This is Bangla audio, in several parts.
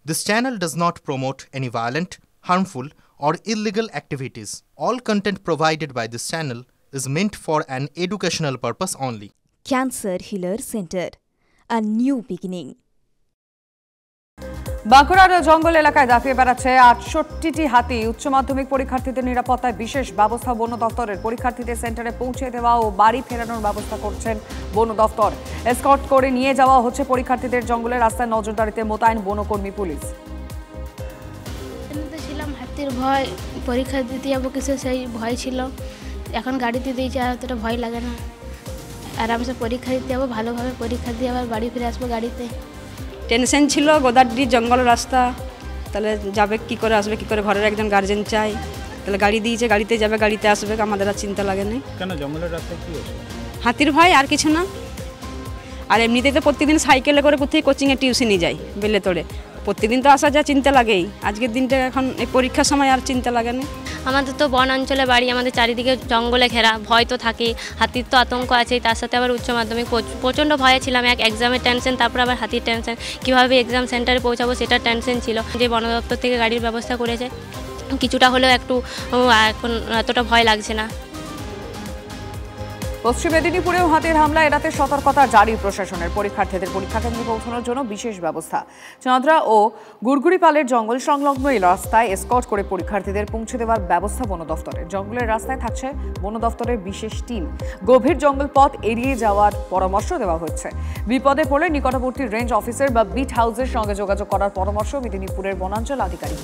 This channel does not promote any violent, harmful, or illegal activities. All content provided by this channel is meant for an educational purpose only. Cancer Healer Center, a new beginning. বাঁকুড়ার জঙ্গল এলাকায় দাপিয়ে বেড়াচ্ছে ৬৮টি হাতি। উচ্চ মাধ্যমিক পরীক্ষার্থীদের নিরাপত্তায় বিশেষ ব্যবস্থা বন দফতরের। পরীক্ষার্থীদের সেন্টারে পৌঁছে দেওয়া ও বাড়ি ফেরানোর ব্যবস্থা করছেন বন দফতর। এসকর্ট করে নিয়ে যাওয়া হচ্ছে পরীক্ষার্থীদের। জঙ্গলের রাস্তায় নজরদারিতে মোতায়েন বনকর্মী পুলিশ। ছিলাম হাতির ভয়, পরীক্ষা দিতে যাবো কিছু সেই ভয় ছিল। এখন গাড়িতে দিয়েছি আর অতটা ভয় লাগে না। আরামসে পরীক্ষা দিতে যাবো, ভালোভাবে পরীক্ষা দিয়ে আবার বাড়ি ফিরে আসবো গাড়িতে। টেনশন ছিল, গোদাড্ডি জঙ্গল রাস্তা, তাহলে যাবে কি করে আসবে কি করে, ঘরের একজন গার্জেন চাই, তাহলে গাড়ি দিয়েছে, গাড়িতে যাবে গাড়িতে আসবে, আমাদের আর চিন্তা লাগে না। কেন জঙ্গলের রাস্তায় কি হচ্ছে? হাতির ভয় আর কিছু না। আর এমনিতেই তো প্রত্যেকদিন সাইকেলে করে কোথায় কোচিংয়ে টিউশনই যাই বেলে তোড়ে, প্রত্যেকদিন তো আসা যা চিন্তা লাগেই। আজকের দিনটা এখন এই পরীক্ষার সময় আর চিন্তা লাগে না। আমাদের তো বন অঞ্চলে বাড়ি, আমাদের চারিদিকে জঙ্গলে ঘেরা, ভয় তো থাকেই, হাতির তো আতঙ্ক আছেই। তার সাথে আবার উচ্চ মাধ্যমিক প্রচণ্ড ভয়ে ছিলাম। এক এক্সামের টেনশন, তারপর আবার হাতির টেনশন, কীভাবে এক্সাম সেন্টারে পৌঁছাবো সেটার টেনশন ছিল। যে বন দপ্তর থেকে গাড়ির ব্যবস্থা করেছে, কিছুটা হলেও একটু এখন এতটা ভয় লাগছে না। পশ্চিম মেদিনীপুরেও হাতির হামলা এড়াতে সতর্কতা জারি প্রশাসনের। পরীক্ষার্থীদের পরীক্ষা কেন্দ্রে পৌঁছানোর জন্য বিশেষ ব্যবস্থা। চাঁদরা ও গুড়গুড়িপালের জঙ্গল সংলগ্ন এই রাস্তায় এসকর্ট করে পরীক্ষার্থীদের পৌঁছে দেওয়ার ব্যবস্থা বন দফতরের। জঙ্গলের রাস্তায় থাকছে বন দফতরের বিশেষ টিম। গভীর জঙ্গল পথ এড়িয়ে যাওয়ার পরামর্শ দেওয়া হচ্ছে। বিপদে পড়লে নিকটবর্তী রেঞ্জ অফিসার বা বিট হাউসের সঙ্গে যোগাযোগ করার পরামর্শ মেদিনীপুরের বনাঞ্চল আধিকারিক।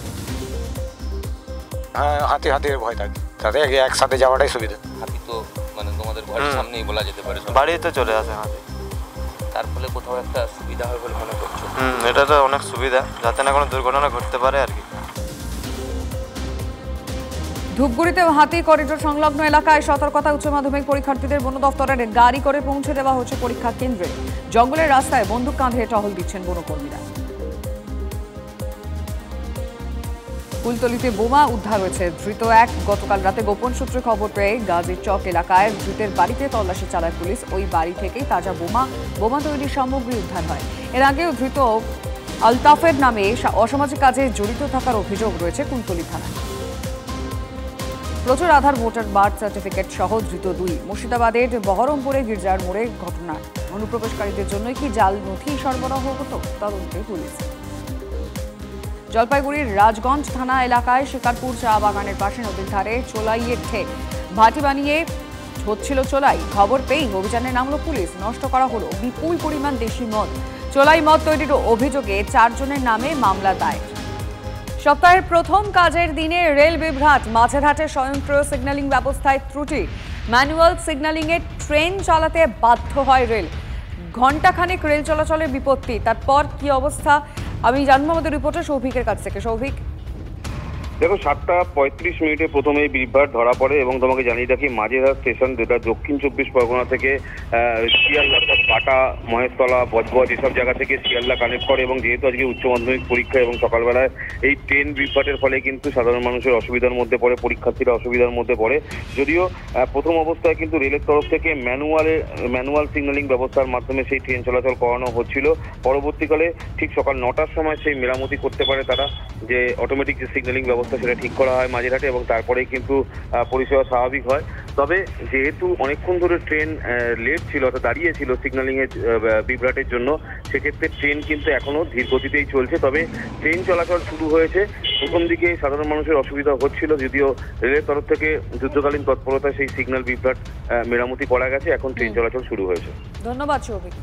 হাতির ভয় থাকে, তাতে একসাথে যাওয়াটাই সুবিধা। হাতি তো মানে তোমাদের ঘরের সামনেই বলা যেতে পারে, বাড়িতে চলে আসে হাতি, তার ফলে কোথাও একটা সুবিধা হবে বলে মনে করছো? এটা তো অনেক সুবিধা, যাতে না কোনো দুর্ঘটনা ঘটতে পারে আর কি। ধূপগুড়িতেও হাতি করিডোর সংলগ্ন এলাকায় সতর্কতা। উচ্চ মাধ্যমিক পরীক্ষার্থীদের বন দফতরের গাড়ি করে পৌঁছে দেওয়া হচ্ছে পরীক্ষা কেন্দ্রে। জঙ্গলের রাস্তায় বন্দুক কাঁধে টহল দিচ্ছেন বনকর্মীরা। কুলতলিতে বোমা উদ্ধার হয়েছে, ধৃত এক। গতকাল রাতে গোপন সূত্রে খবর পেয়ে গাজীর চক এলাকায় ধৃতের বাড়িতে তল্লাশি চালায় পুলিশ। ওই বাড়ি থেকেই তাজা বোমা তৈরির সামগ্রী উদ্ধার হয়। এর আগেও ধৃত আলতাফের নামে অসামাজিক কাজে জড়িত থাকার অভিযোগ রয়েছে কুলতলি থানায়। প্রচুর আধার ভোটার বার্থ সার্টিফিকেট সহ ধৃত 2। মুর্শিদাবাদের বহরমপুরে গির্জার মোড়ে ঘটনা। অনুপ্রবেশকারীদের জন্যই কি জাল নথি সরবরাহ হতো, তদন্তে পুলিশ। জলপাইগুড়ির রাজগঞ্জ থানা এলাকায় শিকারপুর চা বাগানের পাশে নদীর ধারে চোলাইয়ের ঠেক ভাটি বানিয়ে হচ্ছিল চোলাই। খবর পেয়েই অভিযানে নামল পুলিশ। নষ্ট করা হলো বিপুল পরিমাণ দেশি মদ। চোলাই মদ তৈরির অভিযোগে 4 জনের নামে মামলা দায়ের। সপ্তাহের প্রথম কাজের দিনে রেল বিভ্রাট। মাঝেরহাটে স্বয়ংক্রিয় সিগন্যালিং ব্যবস্থায় ত্রুটি। ম্যানুয়াল সিগন্যালিংয়ে ট্রেন চালাতে বাধ্য হয় রেল। ঘণ্টাখানেক রেল চলাচলের বিপত্তি। তারপর কি অবস্থা আমি জানবো আমাদের রিপোর্টার সৌভিকের কাছ থেকে। সৌভিক, দেখো 7:35 প্রথমে এই বিভ্রাট ধরা পড়ে এবং তোমাকে জানিয়ে রাখি মাঝেরহাট স্টেশন, যেটা দক্ষিণ 24 পরগনা থেকে শিয়ালদা, পাটা, মহেশতলা, বজবজ এসব জায়গা থেকে শিয়ালদা কানেক্ট করে। এবং যেহেতু আজকে উচ্চ মাধ্যমিক পরীক্ষা এবং সকালবেলায় এই ট্রেন বিভ্রাটের ফলে কিন্তু সাধারণ মানুষের অসুবিধার মধ্যে পড়ে, পরীক্ষার্থীরা অসুবিধার মধ্যে পড়ে। যদিও প্রথম অবস্থায় কিন্তু রেলের তরফ থেকে ম্যানুয়াল সিগন্যালিং ব্যবস্থার মাধ্যমে সেই ট্রেন চলাচল করানো হচ্ছিল। পরবর্তীকালে ঠিক সকাল 9টার সময় সেই মেরামতি করতে পারে তারা, যে অটোমেটিক যে সিগন্যালিং ব্যবস্থা সেটা ঠিক করা হয় মাঝেরহাটে এবং তারপরেই কিন্তু পরিষেবা স্বাভাবিক হয়। তবে যেহেতু অনেকক্ষণ ধরে ট্রেন লেট ছিল, অর্থাৎ দাঁড়িয়ে ছিল সিগন্যালিংয়ের বিভ্রাটের জন্য, সেক্ষেত্রে ট্রেন কিন্তু এখনও ধীর গতিতেই চলছে। তবে ট্রেন চলাচল শুরু হয়েছে। প্রথম দিকে সাধারণ মানুষের অসুবিধা হচ্ছিল, যদিও রেলের তরফ থেকে যুদ্ধকালীন তৎপরতায় সেই সিগন্যাল বিভ্রাট মেরামতি করা গেছে। এখন ট্রেন চলাচল শুরু হয়েছে। ধন্যবাদ সৌভিক।